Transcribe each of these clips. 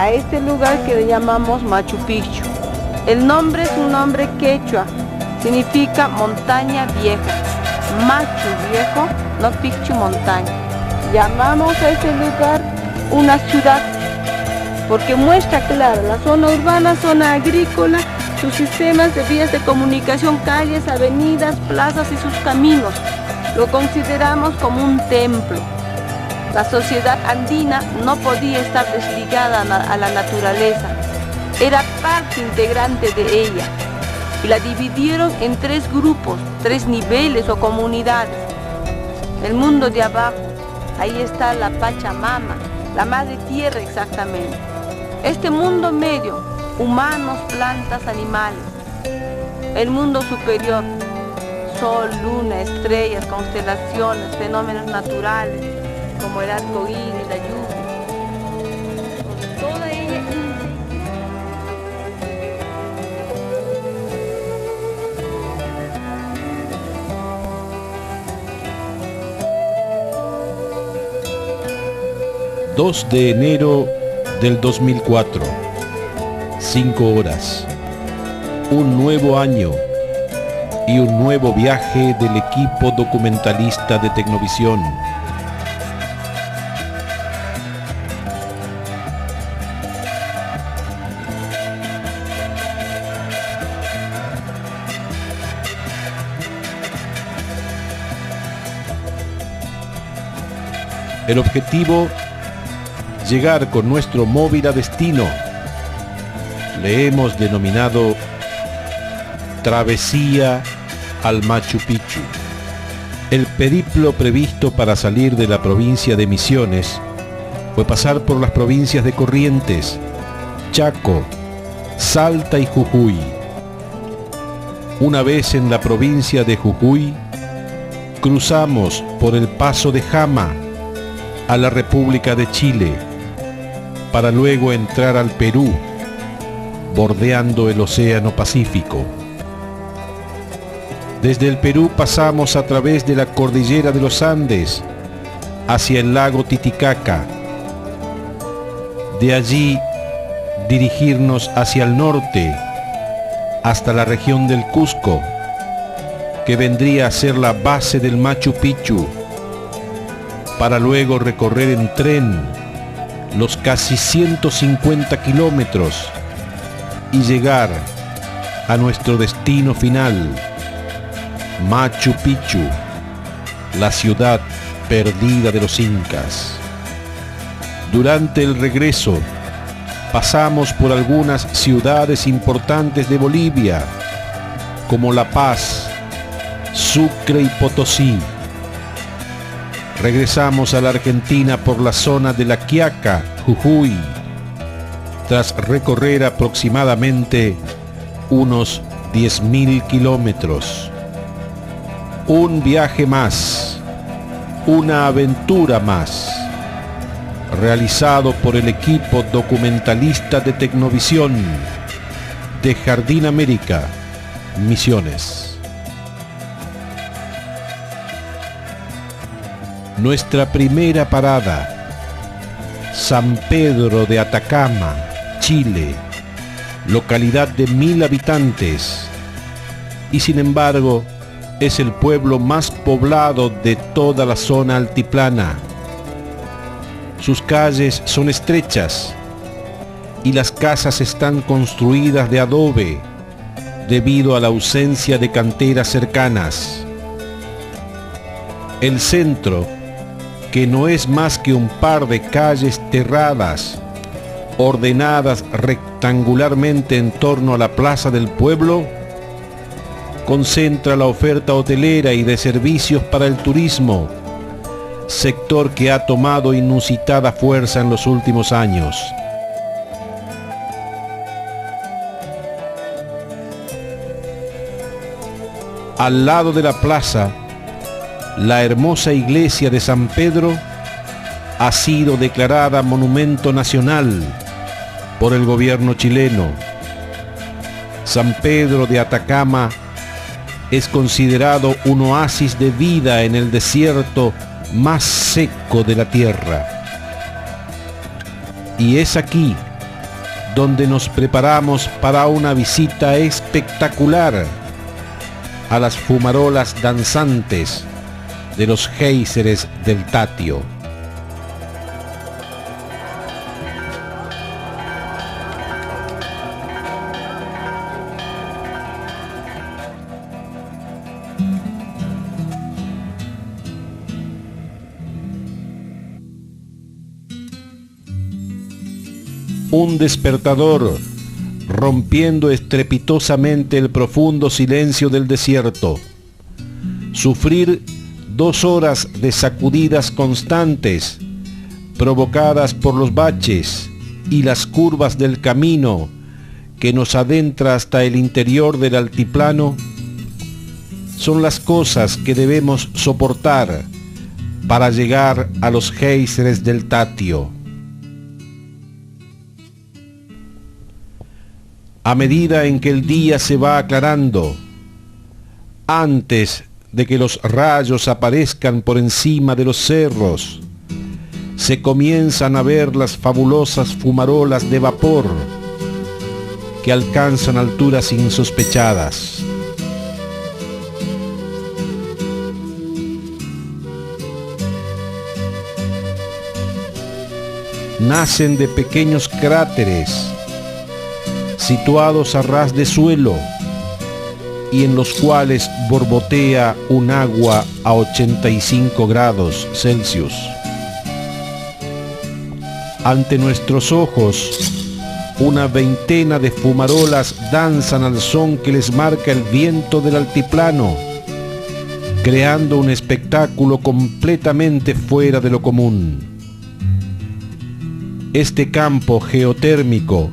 a este lugar que le llamamos Machu Picchu. El nombre es un nombre quechua, significa montaña vieja. Machu viejo, no Picchu montaña. Llamamos a este lugar una ciudad porque muestra claro la zona urbana, zona agrícola, sus sistemas de vías de comunicación, calles, avenidas, plazas y sus caminos. Lo consideramos como un templo. La sociedad andina no podía estar desligada a la naturaleza, era parte integrante de ella y la dividieron en 3 grupos, 3 niveles o comunidades. El mundo de abajo, ahí está la Pachamama, la madre tierra exactamente. Este mundo medio, humanos, plantas, animales. El mundo superior, sol, luna, estrellas, constelaciones, fenómenos naturales, como el arco iris, la lluvia. Toda ella íntegra. 2 de enero del 2004, 5 horas, un nuevo año y un nuevo viaje del equipo documentalista de Tecnovisión. El objetivo, llegar con nuestro móvil a destino. Le hemos denominado Travesía al Machu Picchu. El periplo previsto para salir de la provincia de Misiones fue pasar por las provincias de Corrientes, Chaco, Salta y Jujuy. Una vez en la provincia de Jujuy, cruzamos por el paso de Jama a la República de Chile, para luego entrar al Perú, bordeando el Océano Pacífico. Desde el Perú pasamos a través de la cordillera de los Andes hacia el lago Titicaca. De allí dirigirnos hacia el norte hasta la región del Cusco, que vendría a ser la base del Machu Picchu, para luego recorrer en tren los casi 150 kilómetros y llegar a nuestro destino final, Machu Picchu, la ciudad perdida de los incas. Durante el regreso pasamos por algunas ciudades importantes de Bolivia, como La Paz, Sucre y Potosí. Regresamos a la Argentina por la zona de La Quiaca, Jujuy, tras recorrer aproximadamente unos 10.000 kilómetros. Un viaje más, una aventura más, realizado por el equipo documentalista de Tecnovisión de Jardín América, Misiones. Nuestra primera parada, San Pedro de Atacama, Chile, localidad de 1.000 habitantes, y sin embargo es el pueblo más poblado de toda la zona altiplana. Sus calles son estrechas y las casas están construidas de adobe debido a la ausencia de canteras cercanas. El centro, que no es más que un par de calles terradas, ordenadas rectangularmente en torno a la plaza del pueblo, concentra la oferta hotelera y de servicios para el turismo, sector que ha tomado inusitada fuerza en los últimos años. Al lado de la plaza, la hermosa iglesia de San Pedro ha sido declarada Monumento Nacional por el gobierno chileno. San Pedro de Atacama es considerado un oasis de vida en el desierto más seco de la tierra. Y es aquí, donde nos preparamos para una visita espectacular a las fumarolas danzantes de los géiseres del Tatio. Un despertador rompiendo estrepitosamente el profundo silencio del desierto. Sufrir 2 horas de sacudidas constantes provocadas por los baches y las curvas del camino que nos adentra hasta el interior del altiplano son las cosas que debemos soportar para llegar a los géiseres del Tatio. A medida en que el día se va aclarando, antes de que los rayos aparezcan por encima de los cerros, se comienzan a ver las fabulosas fumarolas de vapor que alcanzan alturas insospechadas. Nacen de pequeños cráteres situados a ras de suelo y en los cuales borbotea un agua a 85 grados Celsius. Ante nuestros ojos, una veintena de fumarolas danzan al son que les marca el viento del altiplano, creando un espectáculo completamente fuera de lo común. Este campo geotérmico,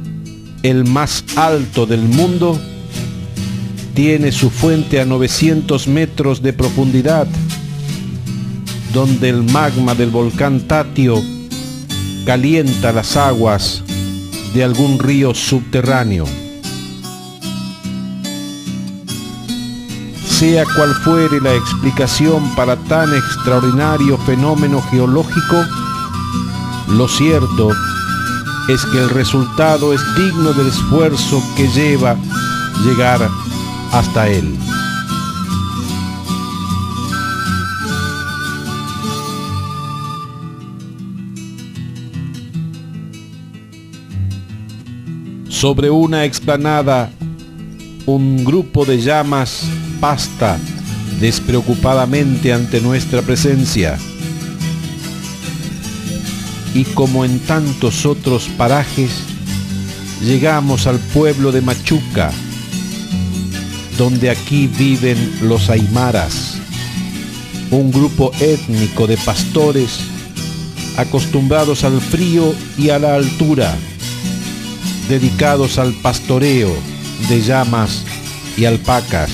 el más alto del mundo, tiene su fuente a 900 metros de profundidad, donde el magma del volcán Tatio calienta las aguas de algún río subterráneo. Sea cual fuere la explicación para tan extraordinario fenómeno geológico, lo cierto es que el resultado es digno del esfuerzo que lleva llegar hasta él. Sobre una explanada, un grupo de llamas pasta despreocupadamente ante nuestra presencia. Y como en tantos otros parajes, llegamos al pueblo de Machuca, donde aquí viven los aymaras, un grupo étnico de pastores acostumbrados al frío y a la altura, dedicados al pastoreo de llamas y alpacas.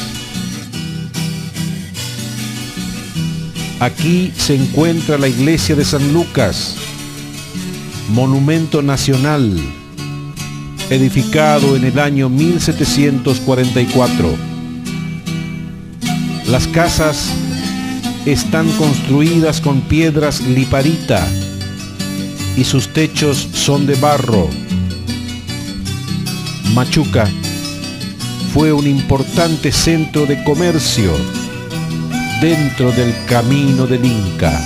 Aquí se encuentra la iglesia de San Lucas, monumento nacional, edificado en el año 1744. Las casas están construidas con piedras liparita y sus techos son de barro. Machuca fue un importante centro de comercio dentro del camino del Inca.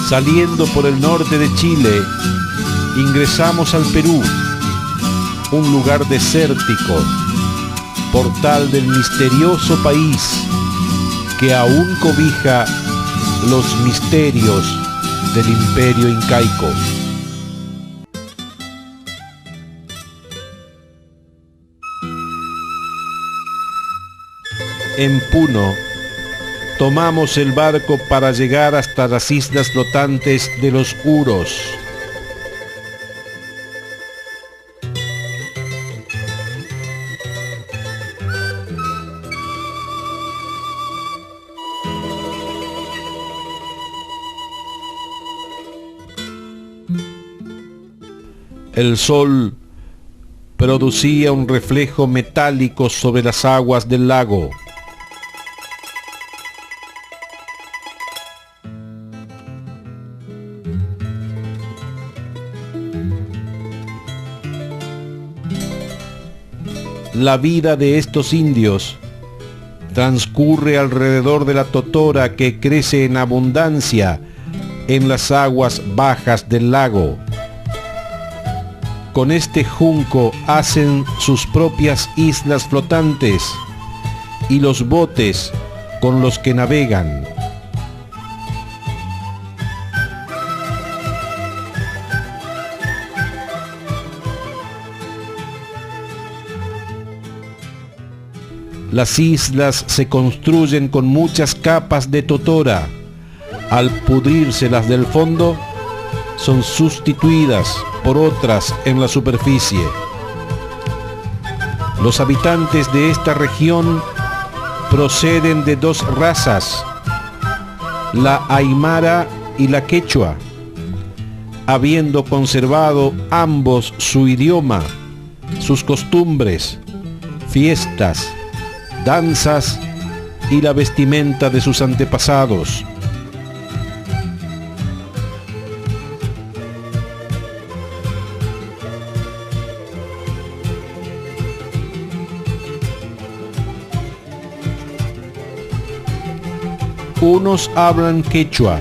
Saliendo por el norte de Chile, ingresamos al Perú, un lugar desértico, portal del misterioso país que aún cobija los misterios del imperio incaico. En Puno, tomamos el barco para llegar hasta las islas flotantes de los Uros. El sol producía un reflejo metálico sobre las aguas del lago. La vida de estos indios transcurre alrededor de la totora que crece en abundancia en las aguas bajas del lago. Con este junco hacen sus propias islas flotantes y los botes con los que navegan. Las islas se construyen con muchas capas de totora. Al pudrirse las del fondo, son sustituidas por otras en la superficie. Los habitantes de esta región proceden de dos razas, la aymara y la quechua, habiendo conservado ambos su idioma, sus costumbres, fiestas, danzas y la vestimenta de sus antepasados. Unos hablan quechua,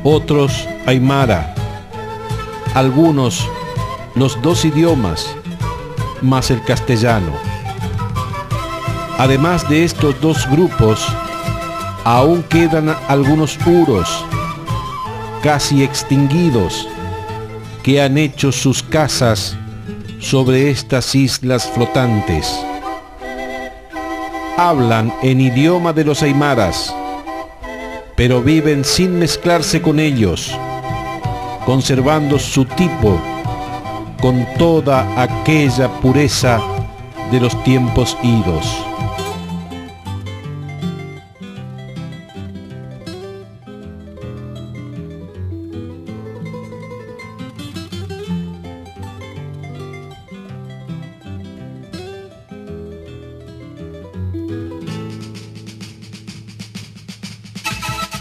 otros aymara, algunos los dos idiomas, más el castellano. Además de estos dos grupos, aún quedan algunos huros, casi extinguidos, que han hecho sus casas sobre estas islas flotantes. Hablan en idioma de los aymaras, pero viven sin mezclarse con ellos, conservando su tipo con toda aquella pureza de los tiempos idos.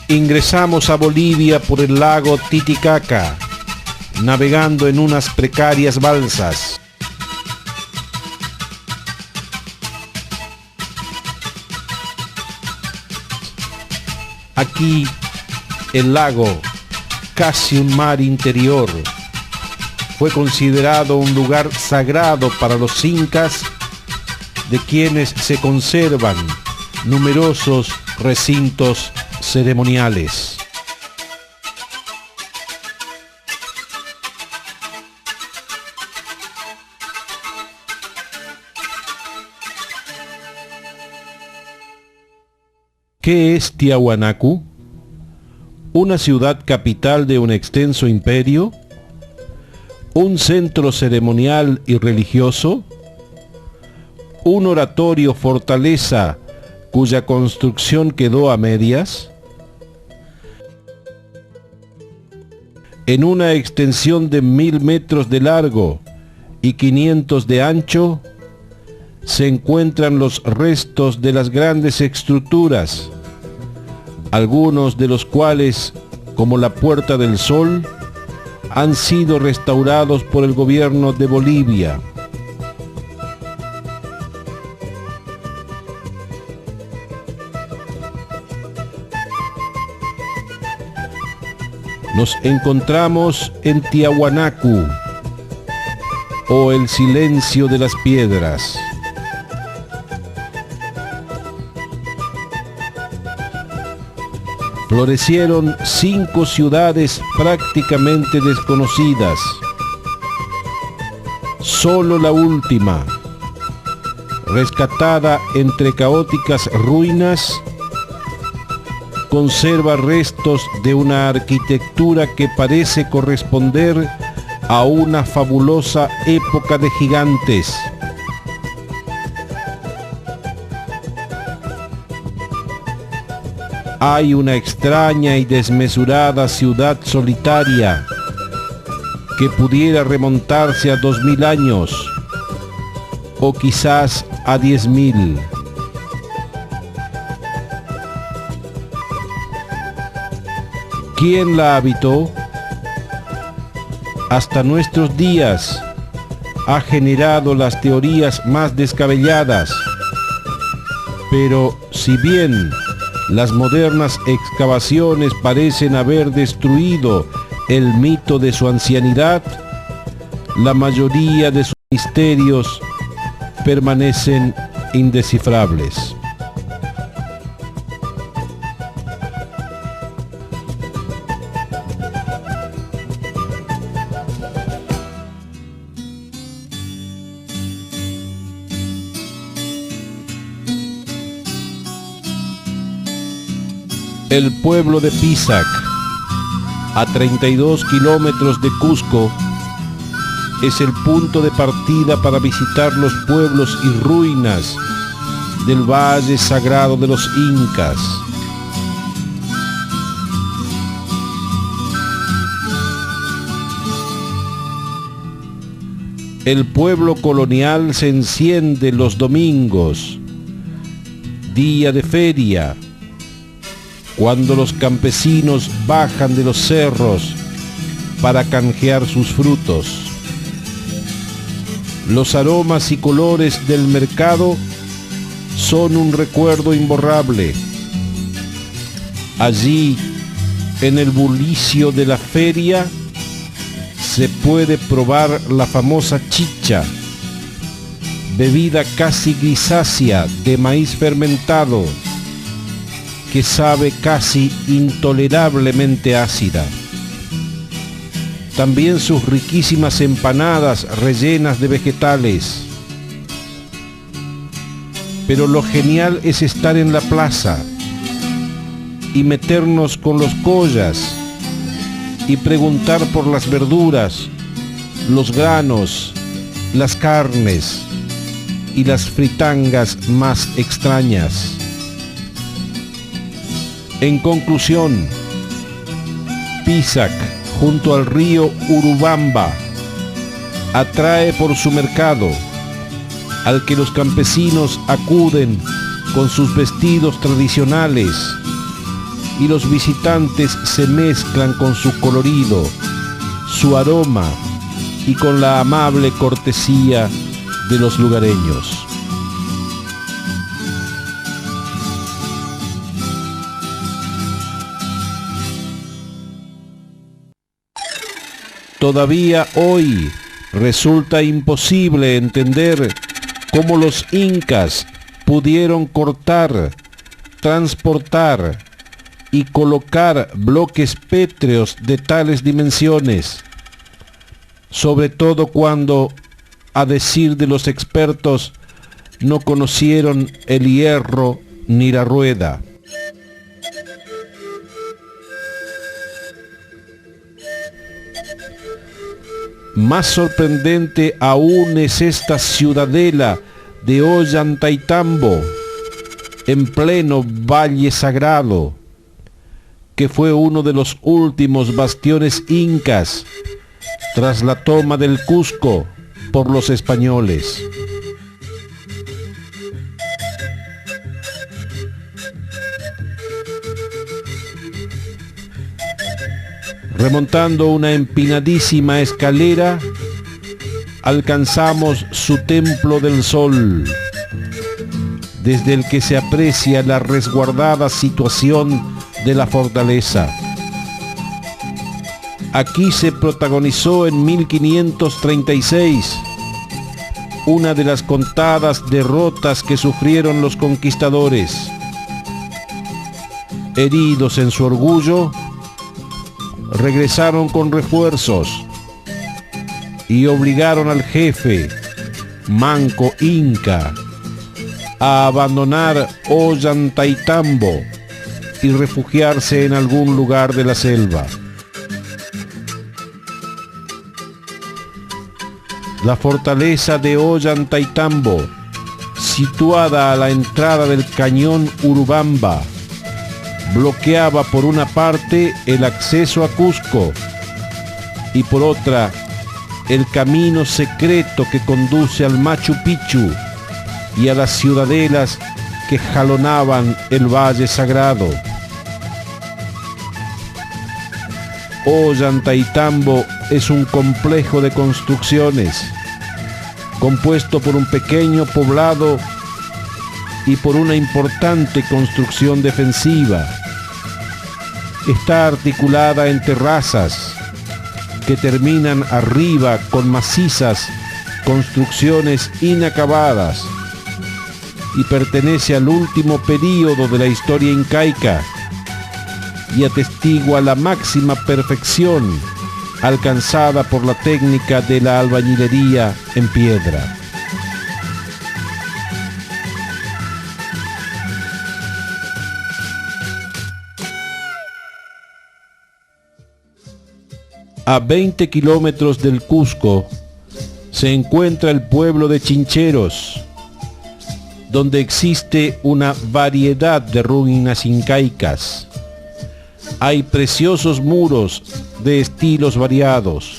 Ingresamos a Bolivia por el lago Titicaca, navegando en unas precarias balsas. Aquí, el lago, casi un mar interior, fue considerado un lugar sagrado para los incas, de quienes se conservan numerosos recintos ceremoniales. ¿Qué es Tiahuanacu? ¿Una ciudad capital de un extenso imperio? ¿Un centro ceremonial y religioso? ¿Un oratorio fortaleza cuya construcción quedó a medias? En una extensión de 1000 metros de largo y 500 de ancho, se encuentran los restos de las grandes estructuras, algunos de los cuales, como la Puerta del Sol, han sido restaurados por el gobierno de Bolivia. Nos encontramos en Tiahuanacu, o el silencio de las piedras. Florecieron 5 ciudades prácticamente desconocidas. Solo la última, rescatada entre caóticas ruinas, conserva restos de una arquitectura que parece corresponder a una fabulosa época de gigantes. Hay una extraña y desmesurada ciudad solitaria que pudiera remontarse a 2000 años o quizás a 10.000. ¿Quién la habitó? Hasta nuestros días, ha generado las teorías más descabelladas. Pero si bien las modernas excavaciones parecen haber destruido el mito de su ancianidad, la mayoría de sus misterios permanecen indescifrables. El pueblo de Pisac, a 32 kilómetros de Cusco, es el punto de partida para visitar los pueblos y ruinas del Valle Sagrado de los Incas. El pueblo colonial se enciende los domingos, día de feria, cuando los campesinos bajan de los cerros para canjear sus frutos. Los aromas y colores del mercado son un recuerdo imborrable. Allí, en el bullicio de la feria, se puede probar la famosa chicha, bebida casi grisácea de maíz fermentado, que sabe casi intolerablemente ácida. También sus riquísimas empanadas rellenas de vegetales. Pero lo genial es estar en la plaza y meternos con los collas y preguntar por las verduras, los granos, las carnes y las fritangas más extrañas. En conclusión, Pisac, junto al río Urubamba, atrae por su mercado, al que los campesinos acuden con sus vestidos tradicionales y los visitantes se mezclan con su colorido, su aroma y con la amable cortesía de los lugareños. Todavía hoy resulta imposible entender cómo los incas pudieron cortar, transportar y colocar bloques pétreos de tales dimensiones, sobre todo cuando, a decir de los expertos, no conocieron el hierro ni la rueda. Más sorprendente aún es esta ciudadela de Ollantaytambo, en pleno Valle Sagrado, que fue uno de los últimos bastiones incas tras la toma del Cusco por los españoles. Remontando una empinadísima escalera, alcanzamos su Templo del Sol, desde el que se aprecia la resguardada situación de la fortaleza. Aquí se protagonizó en 1536 una de las contadas derrotas que sufrieron los conquistadores. Heridos en su orgullo, regresaron con refuerzos y obligaron al jefe, Manco Inca, a abandonar Ollantaytambo y refugiarse en algún lugar de la selva. La fortaleza de Ollantaytambo, situada a la entrada del cañón Urubamba, bloqueaba por una parte el acceso a Cusco y por otra el camino secreto que conduce al Machu Picchu y a las ciudadelas que jalonaban el Valle Sagrado. Ollantaytambo es un complejo de construcciones compuesto por un pequeño poblado y por una importante construcción defensiva. Está articulada en terrazas que terminan arriba con macizas construcciones inacabadas y pertenece al último período de la historia incaica y atestigua la máxima perfección alcanzada por la técnica de la albañilería en piedra. A 20 kilómetros del Cusco se encuentra el pueblo de Chincheros, donde existe una variedad de ruinas incaicas. Hay preciosos muros de estilos variados.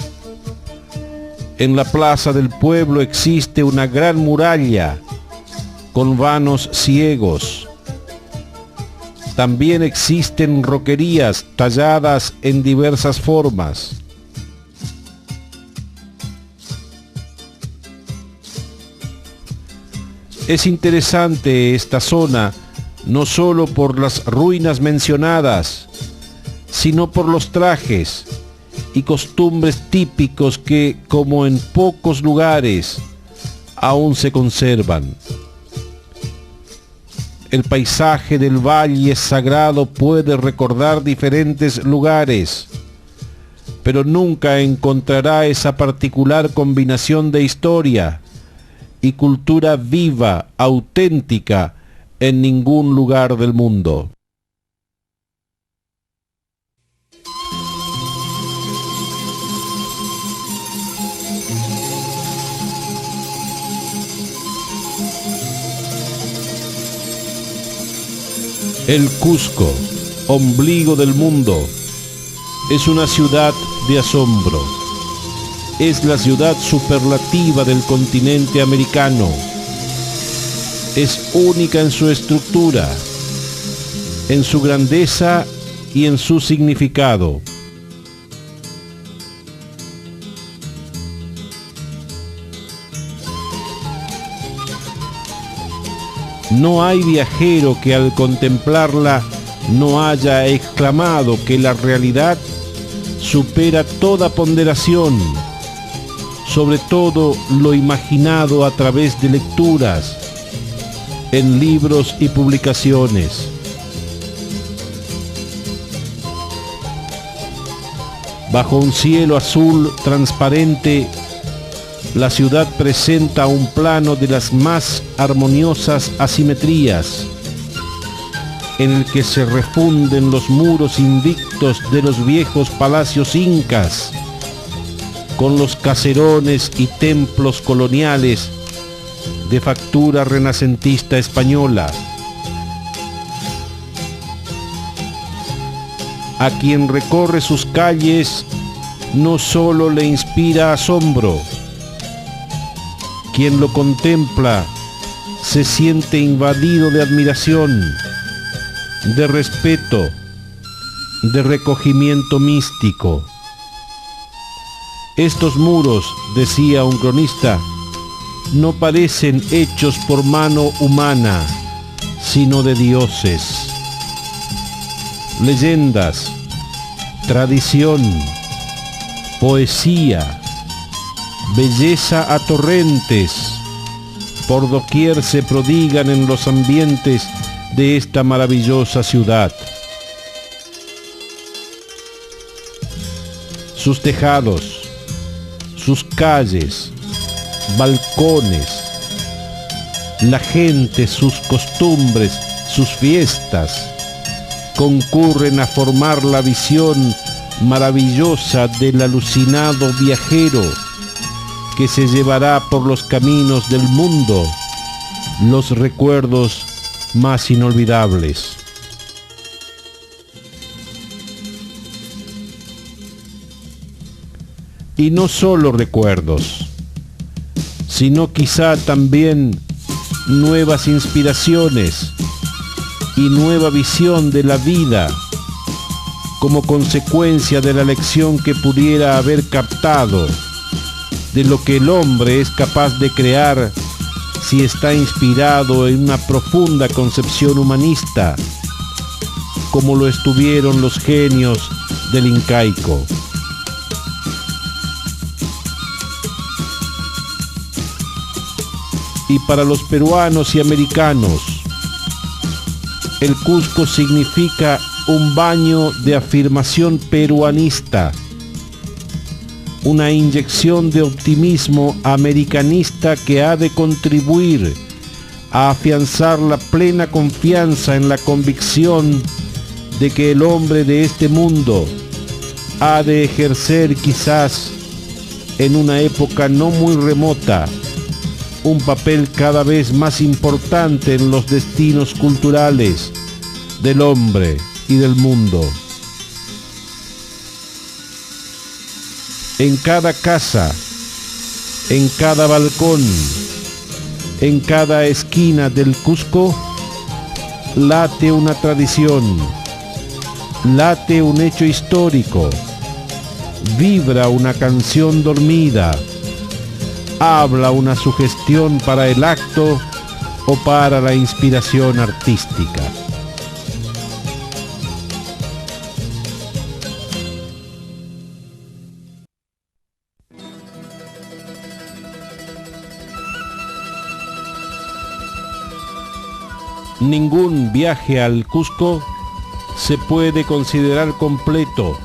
En la plaza del pueblo existe una gran muralla con vanos ciegos. También existen roquerías talladas en diversas formas. Es interesante esta zona no solo por las ruinas mencionadas, sino por los trajes y costumbres típicos que, como en pocos lugares, aún se conservan. El paisaje del Valle Sagrado puede recordar diferentes lugares, pero nunca encontrará esa particular combinación de historia y cultura viva, auténtica, en ningún lugar del mundo. El Cusco, ombligo del mundo, es una ciudad de asombro. Es la ciudad superlativa del continente americano. Es única en su estructura, en su grandeza y en su significado. No hay viajero que al contemplarla no haya exclamado que la realidad supera toda ponderación, sobre todo lo imaginado a través de lecturas, en libros y publicaciones. Bajo un cielo azul transparente, la ciudad presenta un plano de las más armoniosas asimetrías, en el que se refunden los muros invictos de los viejos palacios incas, con los caserones y templos coloniales de factura renacentista española. A quien recorre sus calles no solo le inspira asombro, quien lo contempla se siente invadido de admiración, de respeto, de recogimiento místico. Estos muros, decía un cronista, no parecen hechos por mano humana, sino de dioses. Leyendas, tradición, poesía, belleza a torrentes, por doquier se prodigan en los ambientes de esta maravillosa ciudad. Sus tejados, sus calles, balcones, la gente, sus costumbres, sus fiestas, concurren a formar la visión maravillosa del alucinado viajero que se llevará por los caminos del mundo los recuerdos más inolvidables. Y no solo recuerdos, sino quizá también nuevas inspiraciones y nueva visión de la vida como consecuencia de la lección que pudiera haber captado de lo que el hombre es capaz de crear si está inspirado en una profunda concepción humanista, como lo estuvieron los genios del incaico. Y para los peruanos y americanos, el Cusco significa un baño de afirmación peruanista, una inyección de optimismo americanista que ha de contribuir a afianzar la plena confianza en la convicción de que el hombre de este mundo ha de ejercer, quizás en una época no muy remota, un papel cada vez más importante en los destinos culturales del hombre y del mundo. En cada casa, en cada balcón, en cada esquina del Cusco, late una tradición, late un hecho histórico, vibra una canción dormida, habla una sugestión para el acto o para la inspiración artística. Ningún viaje al Cusco se puede considerar completo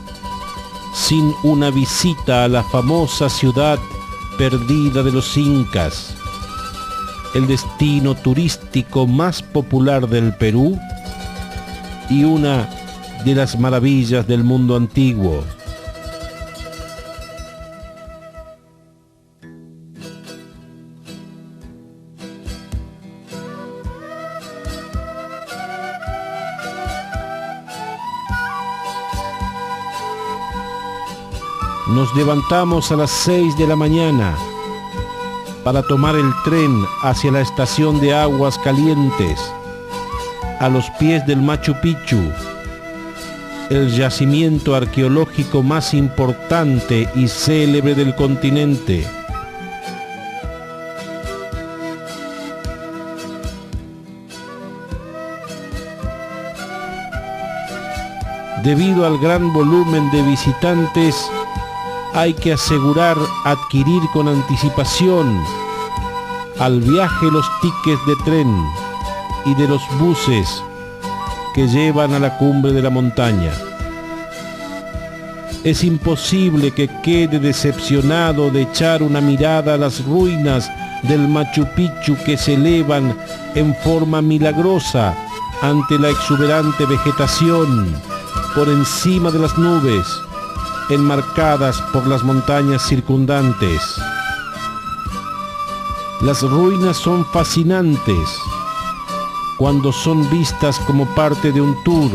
sin una visita a la famosa ciudad perdida de los incas, el destino turístico más popular del Perú y una de las maravillas del mundo antiguo. Nos levantamos a las 6 de la mañana para tomar el tren hacia la estación de Aguas Calientes, a los pies del Machu Picchu, el yacimiento arqueológico más importante y célebre del continente. Debido al gran volumen de visitantes, hay que asegurar adquirir con anticipación al viaje los tickets de tren y de los buses que llevan a la cumbre de la montaña. Es imposible que quede decepcionado de echar una mirada a las ruinas del Machu Picchu que se elevan en forma milagrosa ante la exuberante vegetación por encima de las nubes, enmarcadas por las montañas circundantes. Las ruinas son fascinantes cuando son vistas como parte de un tour,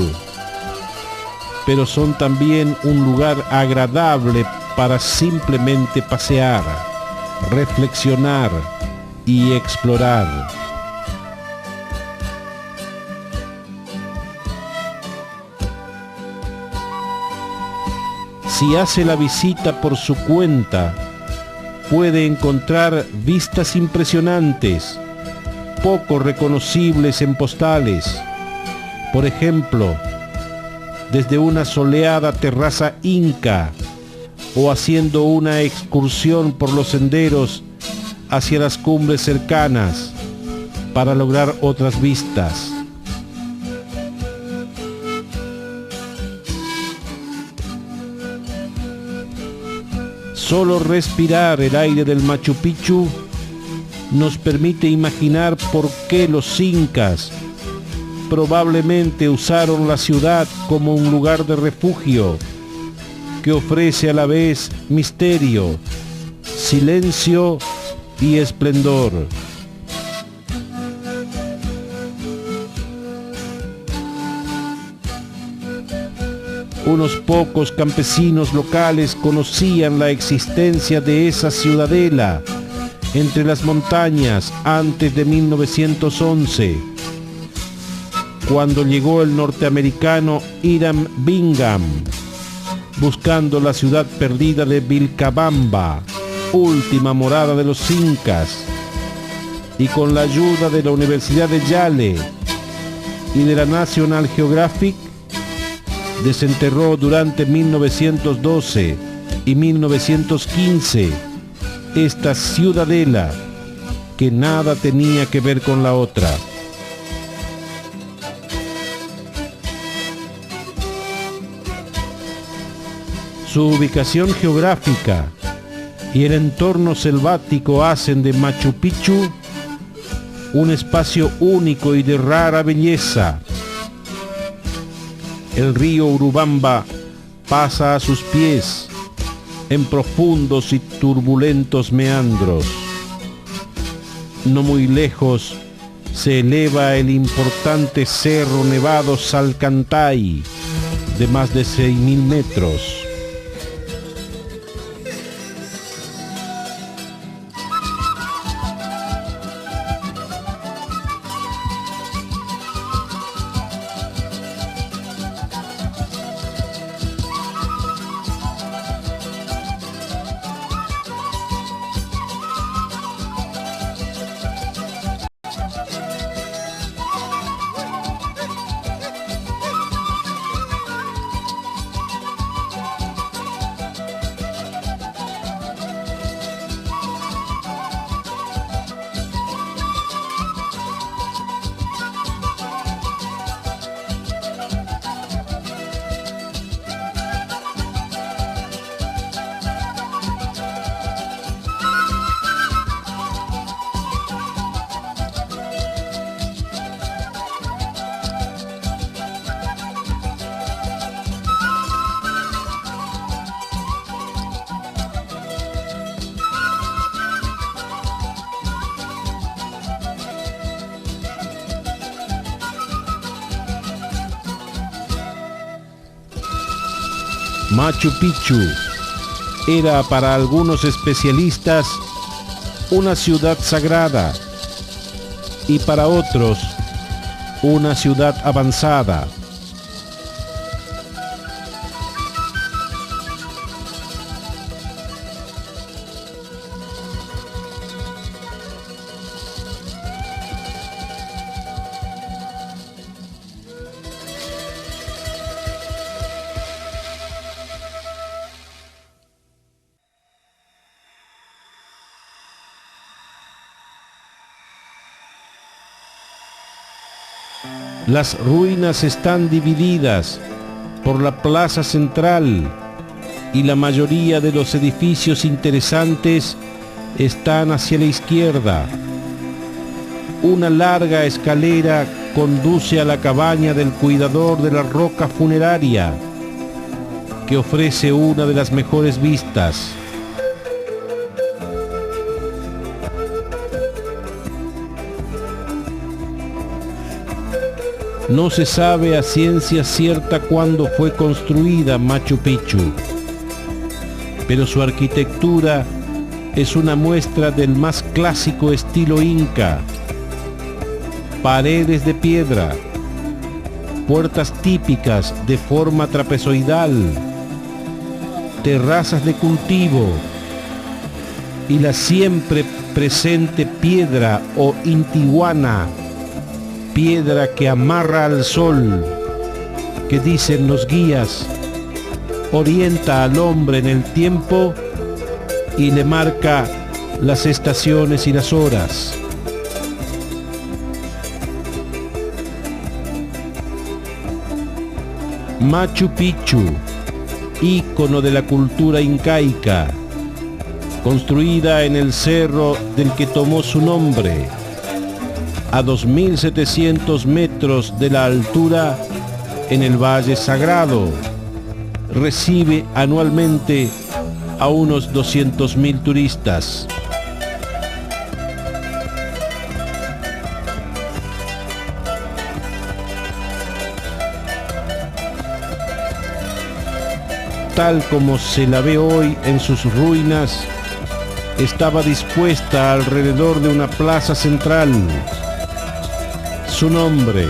pero son también un lugar agradable para simplemente pasear, reflexionar y explorar. Si hace la visita por su cuenta, puede encontrar vistas impresionantes, poco reconocibles en postales. Por ejemplo, desde una soleada terraza inca o haciendo una excursión por los senderos hacia las cumbres cercanas para lograr otras vistas. Solo respirar el aire del Machu Picchu nos permite imaginar por qué los incas probablemente usaron la ciudad como un lugar de refugio que ofrece a la vez misterio, silencio y esplendor. Unos pocos campesinos locales conocían la existencia de esa ciudadela entre las montañas antes de 1911, cuando llegó el norteamericano Hiram Bingham, buscando la ciudad perdida de Vilcabamba última morada de los incas, y con la ayuda de la Universidad de Yale y de la National Geographic, desenterró durante 1912 y 1915 esta ciudadela que nada tenía que ver con la otra. Su ubicación geográfica y el entorno selvático hacen de Machu Picchu un espacio único y de rara belleza. El río Urubamba pasa a sus pies en profundos y turbulentos meandros. No muy lejos se eleva el importante Cerro Nevado Salcantay, de más de 6.000 metros. Machu Picchu era para algunos especialistas una ciudad sagrada y para otros una ciudad avanzada. Las ruinas están divididas por la plaza central y la mayoría de los edificios interesantes están hacia la izquierda. Una larga escalera conduce a la cabaña del cuidador de la roca funeraria, que ofrece una de las mejores vistas. No se sabe a ciencia cierta cuándo fue construida Machu Picchu, pero su arquitectura es una muestra del más clásico estilo inca. Paredes de piedra, puertas típicas de forma trapezoidal, terrazas de cultivo y la siempre presente piedra o intihuana, piedra que amarra al sol, que dicen los guías, orienta al hombre en el tiempo y le marca las estaciones y las horas. Machu Picchu, ícono de la cultura incaica, construida en el cerro del que tomó su nombre, a 2.700 metros de la altura en el Valle Sagrado, recibe anualmente a unos 200.000 turistas. Tal como se la ve hoy en sus ruinas, estaba dispuesta alrededor de una plaza central. Su nombre,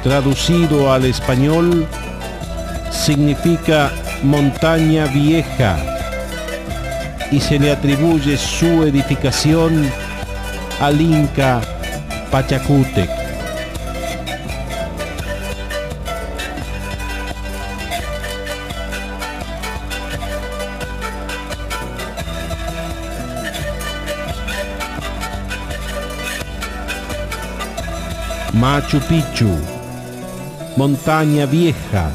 traducido al español, significa montaña vieja, y se le atribuye su edificación al Inca Pachacútec. Machu Picchu, montaña vieja,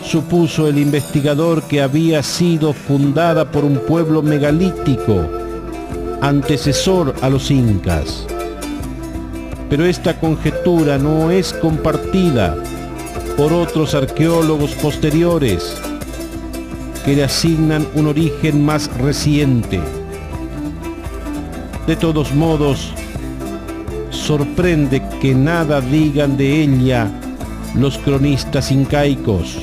supuso el investigador que había sido fundada por un pueblo megalítico, antecesor a los incas. Pero esta conjetura no es compartida por otros arqueólogos posteriores que le asignan un origen más reciente. De todos modos, sorprende que nada digan de ella los cronistas incaicos.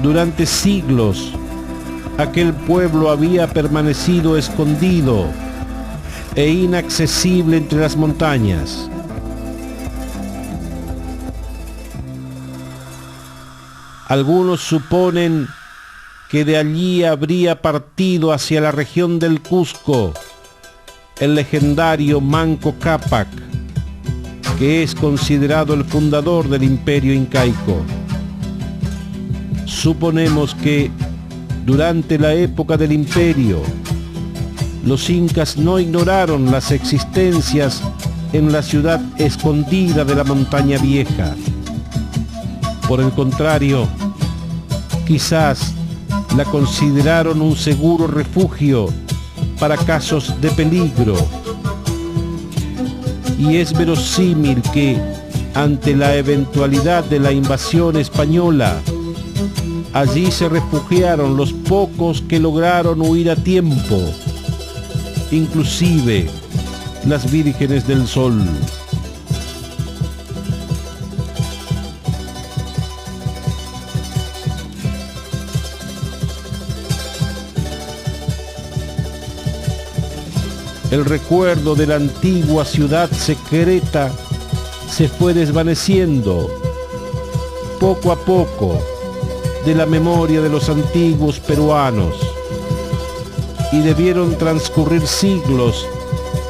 Durante siglos, aquel pueblo había permanecido escondido e inaccesible entre las montañas. Algunos suponen que de allí habría partido hacia la región del Cusco el legendario Manco Cápac, que es considerado el fundador del imperio incaico. Suponemos que durante la época del imperio, los incas no ignoraron las existencias en la ciudad escondida de la montaña vieja. Por el contrario, quizás la consideraron un seguro refugio para casos de peligro. Y es verosímil que, ante la eventualidad de la invasión española, allí se refugiaron los pocos que lograron huir a tiempo, inclusive las vírgenes del sol. El recuerdo de la antigua ciudad secreta se fue desvaneciendo poco a poco de la memoria de los antiguos peruanos, y debieron transcurrir siglos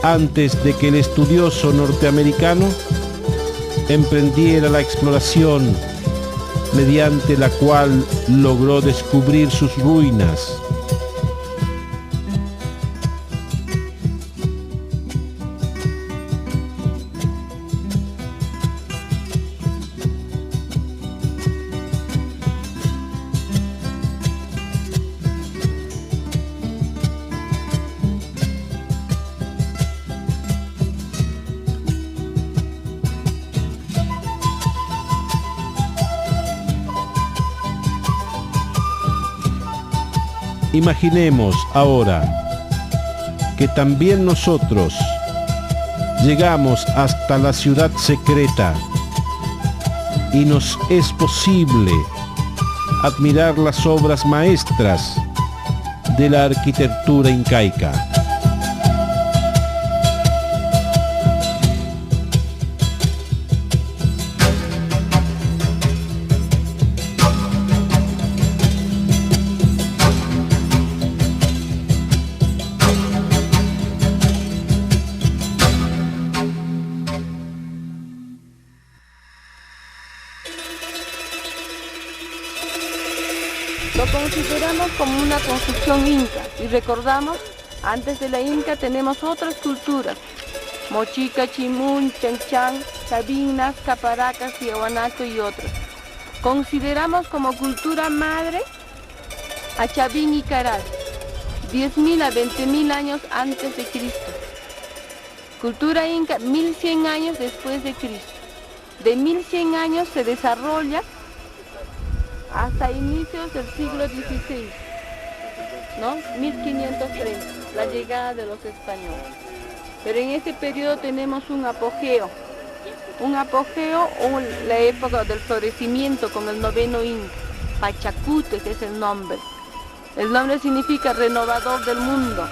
antes de que el estudioso norteamericano emprendiera la exploración mediante la cual logró descubrir sus ruinas. Imaginemos ahora que también nosotros llegamos hasta la ciudad secreta y nos es posible admirar las obras maestras de la arquitectura incaica. Lo consideramos como una construcción inca y recordamos, antes de la inca tenemos otras culturas, Mochica, Chimun, Chanchán, Sabinas, Caparacas, Tiahuanaco y otras. Consideramos como cultura madre a Chavín y Caral, 10.000 a 20.000 años antes de Cristo. Cultura inca, 1100 años después de Cristo. De 1100 años se desarrolla hasta inicios del siglo XVI, ¿no? 1530, la llegada de los españoles. Pero en este periodo tenemos un apogeo o la época del florecimiento con el noveno inca, Pachacútec es el nombre. El nombre significa renovador del mundo,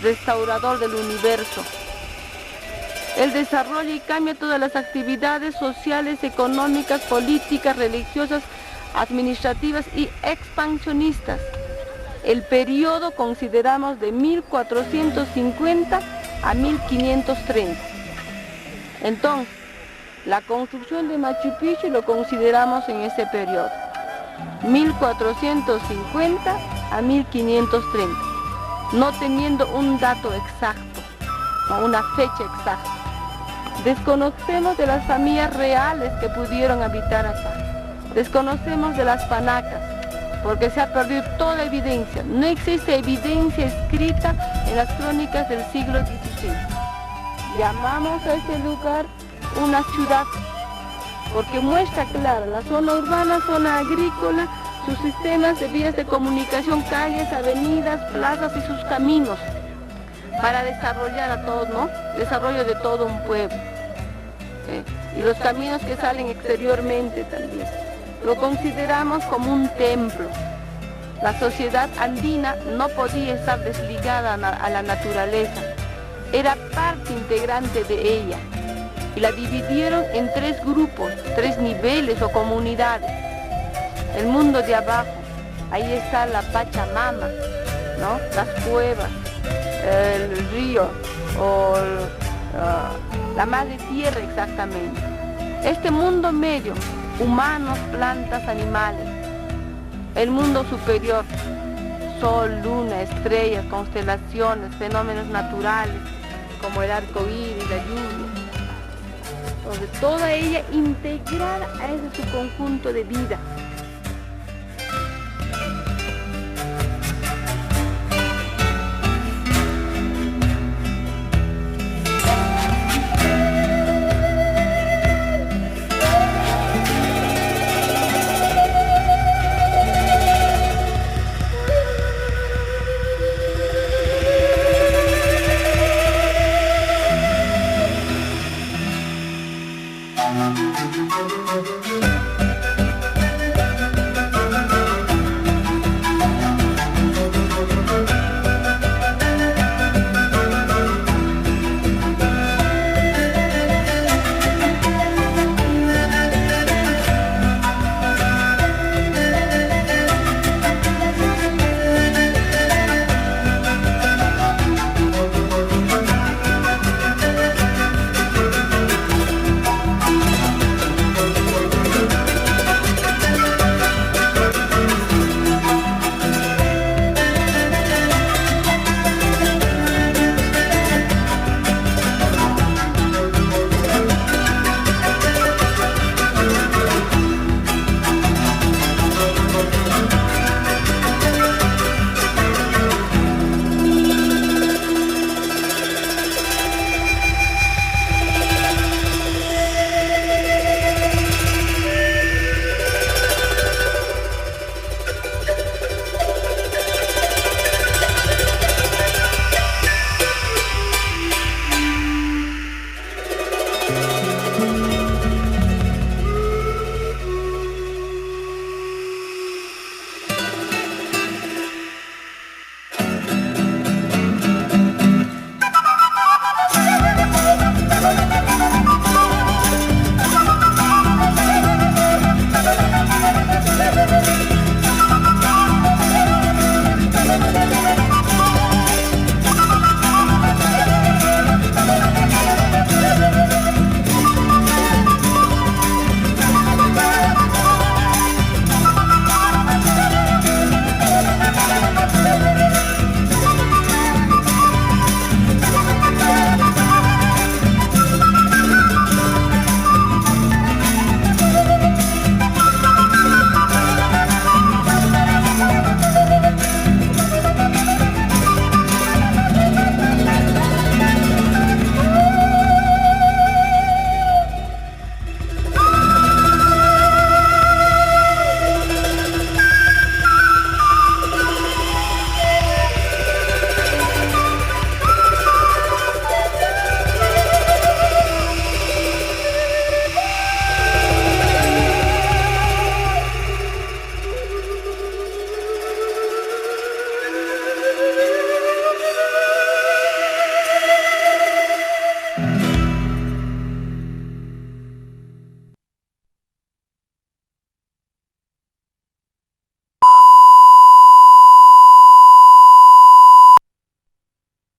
restaurador del universo. Él desarrolla y cambia todas las actividades sociales, económicas, políticas, religiosas, administrativas y expansionistas. El periodo consideramos de 1450 a 1530. Entonces, la construcción de Machu Picchu lo consideramos en ese periodo, 1450 a 1530, no teniendo un dato exacto, no una fecha exacta. Desconocemos de las familias reales que pudieron habitar acá. Desconocemos de las panacas, porque se ha perdido toda evidencia. No existe evidencia escrita en las crónicas del siglo XVI. Llamamos a este lugar una ciudad, porque muestra clara la zona urbana, zona agrícola, sus sistemas de vías de comunicación, calles, avenidas, plazas y sus caminos, para desarrollar a todos, ¿no? Desarrollo de todo un pueblo. Y los caminos que salen exteriormente también. Lo consideramos como un templo. La sociedad andina no podía estar desligada a la naturaleza. Era parte integrante de ella. Y la dividieron en 3 grupos, 3 niveles o comunidades. El mundo de abajo, ahí está la Pachamama, ¿no? Las cuevas, el río o la madre tierra exactamente. Este mundo medio, humanos, plantas, animales. El mundo superior, sol, luna, estrellas, constelaciones, fenómenos naturales como el arco iris, la lluvia. Entonces, toda ella integrada a ese su conjunto de vida.